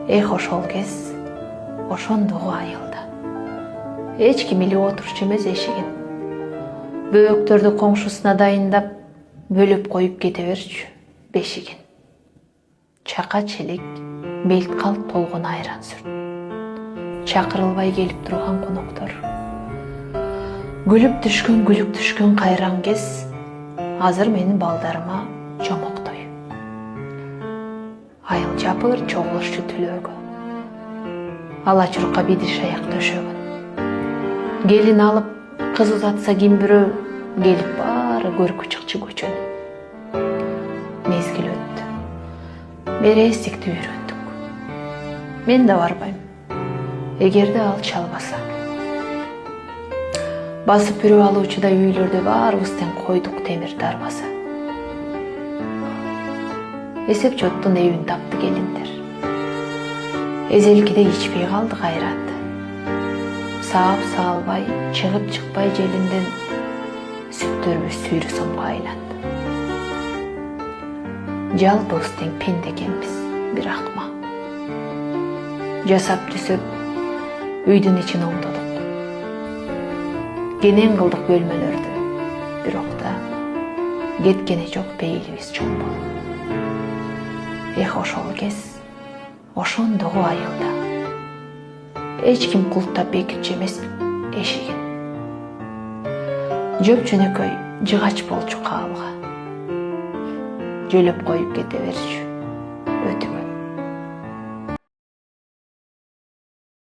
Эх ошол кез ошондогу айылда. Эч ким илип отурчу эмес эшигин. Бөөктөрдү коңшусуна дайындап, бөлүп коюп кете берчү бешигин. Чака челек, белт калт толгон айран сүрт. Чакырылбай келип турган коноктор. Күлүп түшкөн кайран кез азыр менин балдарыма жомоктой. Айыл жапыр чогулушчу түлөөгө. Ала чуркка бидиш аяк төшөгөн. Келин алып кыз узатса ким бирөө келип баары көркү чыкчы көчөнү. Мезгил өттү. Берестикти үйрөндүк. Мен да барбайм. Эгерде ал чалбаса. Басып үрүп алуучудай үйлөрдө баарыбыз тең койдук темир дарбаса. Эсеп чоттун эбин тапты келиндер. Эзелкиде ичпей калды кайрат. Саап салбай, чыгып чыкпай желинден сүттөрбүз сүйрү сомго айланды. Жалпыбыз тең пенде экенбиз, бирок ма. Жасап түзөп, үйдүн ичин оңдодук. Кенен кылдык бөлмөлөрдү, бирок да кеткени жок пейилибиз чоң болуп. Эх ошол кез, ошондогу айылда. Эч ким култтап бекитчү эмес эшигин. Жөп жөнөкөй жыгач болчу кабылга. Жөлөп коюп кете берчү.